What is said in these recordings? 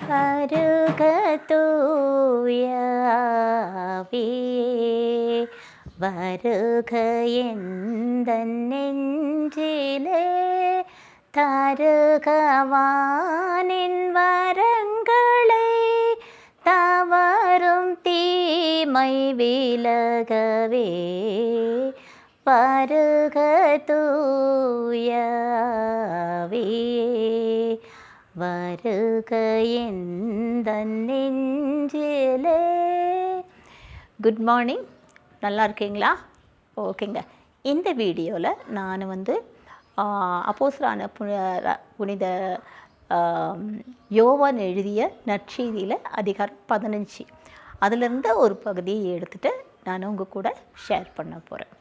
வருக தூய ஆவியே, வருக எந்தன் நெஞ்சிலே, தருக வானின் வரங்களை, தவறும் தீமை விலகவே, வருக தூய ஆவியே, வருக எந்தன் நெஞ்சிலே. குட் மார்னிங், நல்லா இருக்கீங்களா? ஓகேங்க. இந்த வீடியோவில் நான் அப்போஸ்தலனான புனித யோவான் எழுதிய நற்செய்தியில் அதிகாரம் 15 அதிலிருந்து ஒரு பகுதியை எடுத்துகிட்டு நான் உங்கள் கூட ஷேர் பண்ண போகிறேன்.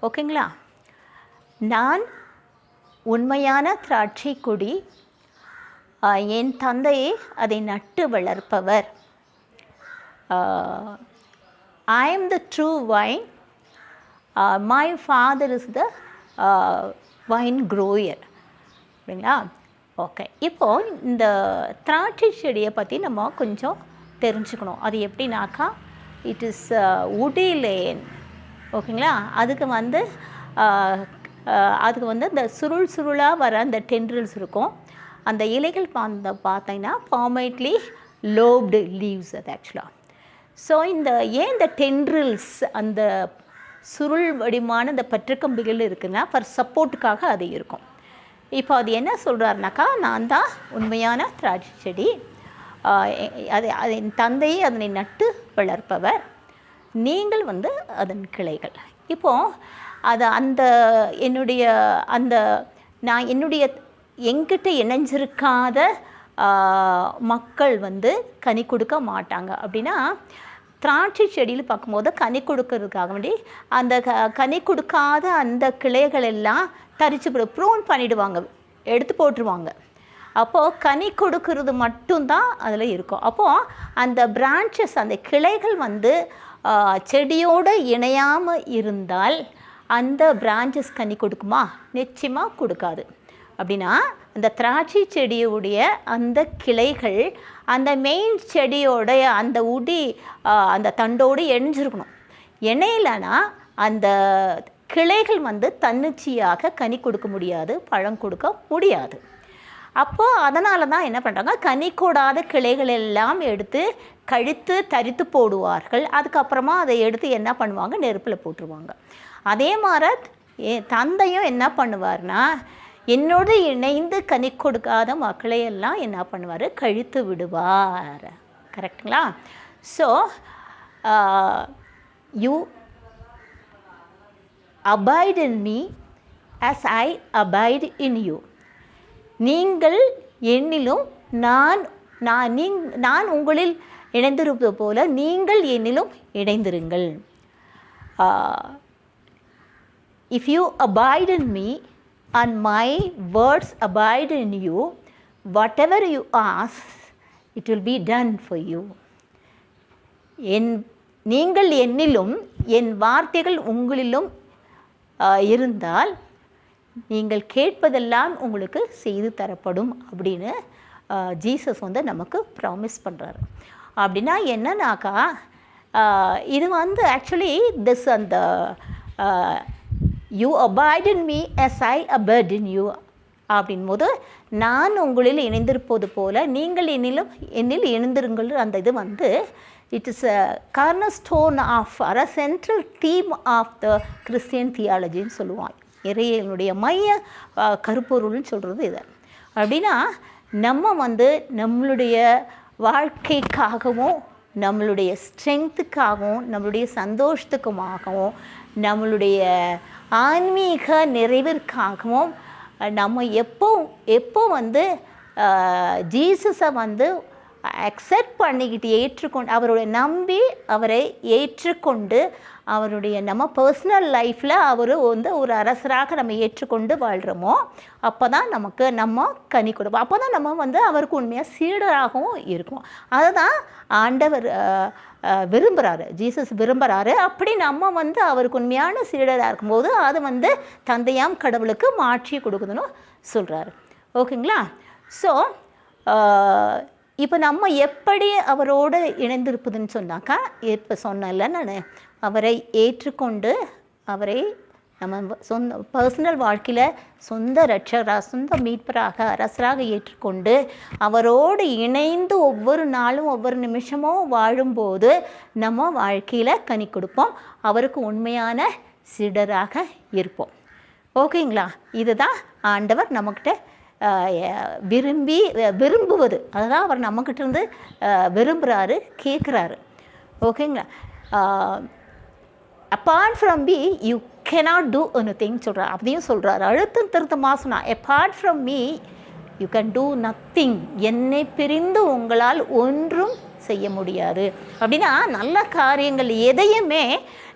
ஓகேங்களா? நான் உண்மையான திராட்சை கொடி, என் தந்தையை அதை நட்டு வளர்ப்பவர். I am the true vine, my father is the vine grower. அப்படிங்களா? ஓகே. இப்போது இந்த திராட்சை செடியை பற்றி நம்ம கொஞ்சம் தெரிஞ்சுக்கணும். அது எப்படின்னாக்கா, இட் இஸ் woody லேன். ஓகேங்களா? அதுக்கு அந்த சுருள் சுருளாக வர அந்த டென்ட்ரில்ஸ் இருக்கும். அந்த இலைகள் பார்த்தீங்கன்னா பாமைட்லி லோப்டு லீவ்ஸ் அது ஆக்சுவலாக. ஸோ ஏன் இந்த டென்ட்ரில்ஸ் அந்த சுருள் வடிமான அந்த பற்றுக்கம்பிகள் இருக்குன்னா ஃபார் சப்போர்ட்டுக்காக அது இருக்கும். இப்போ அது என்ன சொல்கிறாருனாக்கா, நான் தான் உண்மையான திராட்சை செடி, அது என் தந்தையை அதனை நட்டு வளர்ப்பவர், நீங்கள் அதன் கிளைகள். இப்போது அது என்னுடைய எங்கிட்ட இணைஞ்சிருக்காத மக்கள் கனி கொடுக்க மாட்டாங்க. அப்படின்னா திராட்சை செடியில் பார்க்கும்போது கனி கொடுக்கறதுக்காக வேண்டி அந்த கனி கொடுக்காத அந்த கிளைகள் எல்லாம் தரிச்சு ப்ரூன் பண்ணிவிடுவாங்க, எடுத்து போட்டுருவாங்க. அப்போது கனி கொடுக்கறது மட்டும்தான் அதில் இருக்கும். அப்போது அந்த பிரான்ச்சஸ், அந்த கிளைகள் செடியோடு இணையாமல் இருந்தால் அந்த பிரான்ச்சஸ் கனி கொடுக்குமா? நிச்சயமாக கொடுக்காது. அப்படின்னா அந்த திராட்சை செடியுடைய அந்த கிளைகள் அந்த மெயின் செடியோடைய அந்த அந்த தண்டோடு இணைஞ்சிருக்கணும். இணையிலனா அந்த கிளைகள் தன்னிச்சையாக கனி கொடுக்க முடியாது, பழம் கொடுக்க முடியாது. அப்போது அதனால தான் என்ன பண்ணுறாங்க, கனி கூடாத கிளைகள் எல்லாம் எடுத்து கழித்து தரித்து போடுவார்கள். அதுக்கப்புறமா அதை எடுத்து என்ன பண்ணுவாங்க, நெருப்பில் போட்டுருவாங்க. அதே மாதிரி தந்தையும் என்ன பண்ணுவார்னா, என்னோடு இணைந்து கனி கொடுக்காத மக்களையெல்லாம் என்ன பண்ணுவார், கழித்து விடுவார். கரெக்டுங்களா? So you abide in me as I abide in you. நீங்கள் என்னிலும் நான் உங்களில் இணைந்திருப்பது போல நீங்கள் என்னிலும் இணைந்திருங்கள். If you abide in me and my words abide in you, whatever you ask, it will be done for you. நீங்கள் என்னிலும் என் வார்த்தைகள் உங்களிலும் இருந்தால் நீங்கள் கேட்பதெல்லாம் உங்களுக்கு செய்து தரப்படும் அப்படின்னு ஜீசஸ் நமக்கு ப்ராமிஸ் பண்ணுறாரு. அப்படின்னா என்னன்னாக்கா, இது actually you abide in me as I abide in you அப்படின்போது, நான் உங்களில் இணைந்திருப்பது போல நீங்கள் என்னில் இணைந்திருங்கள். அந்த இது it is a corner stone of a central theme of the Christian தியாலஜின்னு சொல்லுவாங்க. இறையனுடைய மைய கருப்பொருள்னு சொல்கிறது இது. அப்படின்னா நம்ம நம்மளுடைய வாழ்க்கைக்காகவும் நம்மளுடைய ஸ்ட்ரென்த்துக்காகவும் நம்மளுடைய சந்தோஷத்துக்குமாகவும் நம்மளுடைய ஆன்மீக நிறைவிற்காகவும் நம்ம எப்போ ஜீசஸை அக்செப்ட் பண்ணிக்கிட்டு ஏற்றுக்கொண்டு அவரை ஏற்றுக்கொண்டு அவருடைய நம்ம பர்சனல் லைஃப்பில் அவர் ஒரு அரசராக நம்ம ஏற்றுக்கொண்டு வாழ்கிறோமோ அப்போ தான் நம்ம கனி கொடுப்போம். அப்போ தான் நம்ம அவருக்கு உண்மையாக சீடராகவும் இருக்கும். அதை தான் ஆண்டவர் விரும்புகிறாரு, ஜீசஸ் விரும்புகிறாரு. அப்படி நம்ம அவருக்கு உண்மையான சீடராக இருக்கும்போது அது தந்தையாம் கடவுளுக்கு மாற்றி கொடுக்குதுன்னு சொல்கிறாரு. ஓகேங்களா? ஸோ இப்போ நம்ம எப்படி அவரோடு இணைந்திருப்பதுன்னு சொன்னாக்கா, இப்போ சொன்னேன்ல நான், அவரை ஏற்றுக்கொண்டு அவரை நம்ம சொந்த பர்சனல் வாழ்க்கையில் சொந்த ரட்சகராக, சொந்த மீட்பராக, அரசராக ஏற்றுக்கொண்டு அவரோடு இணைந்து ஒவ்வொரு நாளும் ஒவ்வொரு நிமிஷமும் வாழும்போது நம்ம வாழ்க்கையில் கனி கொடுப்போம், அவருக்கு உண்மையான சீடராக இருப்போம். ஓகேங்களா? இதுதான் ஆண்டவர் நம்மக்கிட்ட விரும்புவது. அதுதான் அவர் நம்மக்கிட்ட இருந்து விரும்புகிறாரு, கேட்குறாரு. ஓகேங்களா? Apart from me you cannot do anything சொல்கிறார். அப்படியும் சொல்கிறார். அழுத்தம் திருத்தமாக சொன்னால், apart from me you can do nothing. என்னை பிரிந்து உங்களால் ஒன்றும் செய்ய முடியாது. அப்படின்னா நல்ல காரியங்கள் எதையுமே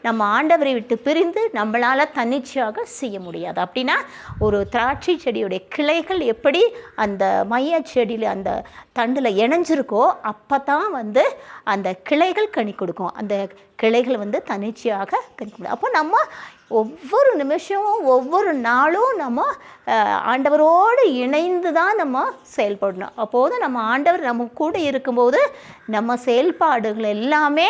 நம்ம ஆண்டவரை விட்டு பிரிந்து நம்மளால் தன்னிச்சையாக செய்ய முடியாது. அப்படின்னா ஒரு திராட்சை செடியுடைய கிளைகள் எப்படி அந்த மைய செடியில் அந்த தண்டில் இணைஞ்சிருக்கோ அப்போ தான் அந்த கிளைகள் கனி கொடுக்கும். அந்த கிளைகள் தன்னிச்சையாக கனி கொடுக்கும். அப்போ நம்ம ஒவ்வொரு நிமிஷமும் ஒவ்வொரு நாளும் நம்ம ஆண்டவரோடு இணைந்து தான் நம்ம செயல்படணும். அப்போது நம்ம ஆண்டவர் நம்ம கூட இருக்கும்போது நம்ம செயல்பாடுகள் எல்லாமே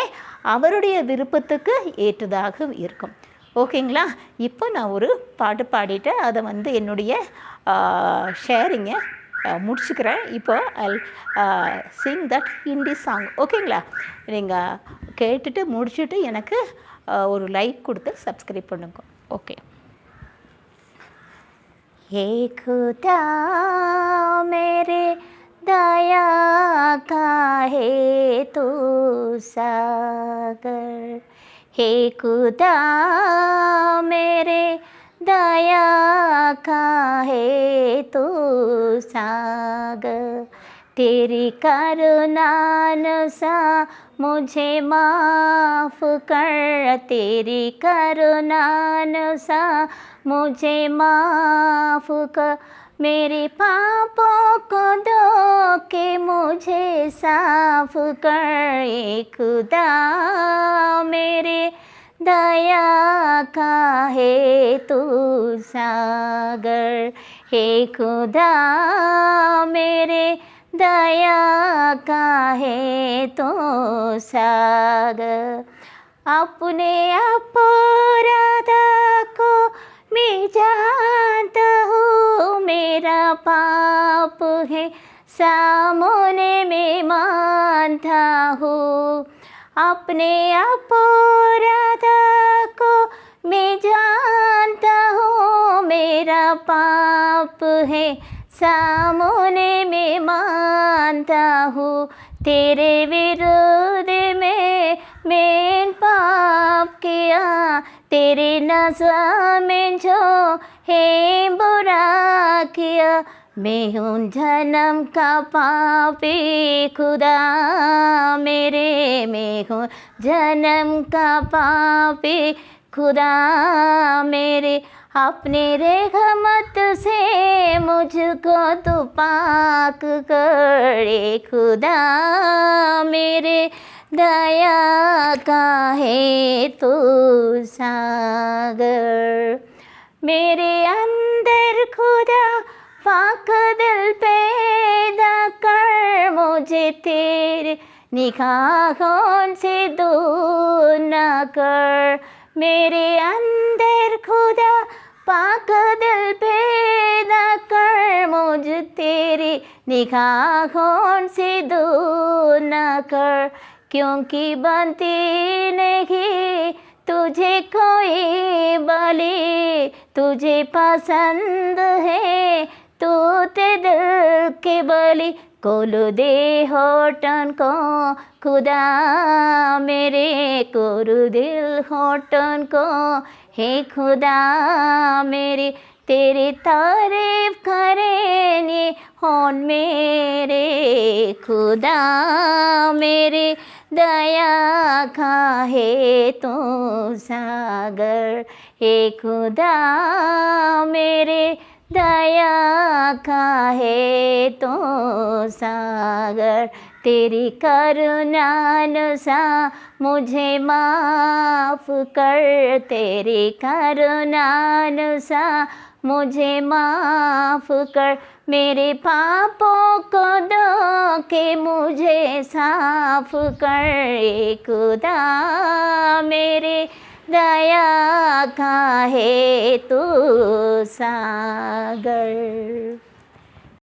அவருடைய விருப்பத்துக்கு ஏற்றதாக இருக்கும். ஓகேங்களா? இப்போ நான் ஒரு பாட்டு பாடிட்டு அதை என்னுடைய ஷேரிங்கை முடிச்சுக்கிறேன். இப்போ ஐ சிங் தட் ஹிந்தி சாங். ஓகேங்களா? நீங்கள் கேட்டுட்டு முடிச்சுட்டு எனக்கு ஒரு லைக் கொடுத்து சப்ஸ்கிரைப் பண்ணுங்க. ஓகே. हे खुदा मेरे दया का है तू सागर, हे खुदा मेरे दया का है तू सागर, तेरी करुणा सा मुझे माफ़ कर, तेरी करुणा सा मुझे माफ़ कर, मेरे पापों को धो के मुझे साफ कर, खुदा मेरे दया का है तू सागर, हे खुदा मेरे दया का है तो सागर, अपने अपराध को मैं जानता हूँ, मेरा पाप है सामने मैं मानता हूँ, अपने अपराध को मैं जानता हूँ, मेरा पाप है सामने मैं मानता हूँ, तेरे विरुद्ध मैं पाप किया, तेरे नज़र में जो है बुरा किया, मैं हूँ जन्म का पापी खुदा मेरे, मैं हूँ जन्म का पापी खुदा मेरे, अपने रहमत से मुझको तू पाक करे, खुदा मेरे दया का है तू सागर, मेरे अंदर खुदा पाक दिल पैदा कर, मुझे तेरे निगाहों से दूर न कर, मेरे अंदर खुदा पाक दिल पैदा कर, मुझे तेरी निगाहों से दूर न कर, क्योंकि बनती नहीं तुझे कोई बलि, तुझे पसंद है तू ते दिल के बलि, खोल दे होठन को खुदा मेरे, खोल दिल होठन को हे खुदा मेरे, तेरी तारीफ करेंगे होठ मेरे, खुदा मेरे दया का है तो सागर, हे खुदा मेरे दया का है तो सागर, तेरी करुणा सा मुझे माफ़ कर, तेरी करुणा सा मुझे माफ़ कर, मेरे पापों को धो के मुझे साफ कर। ए खुदा मेरे दया का है तू सागर।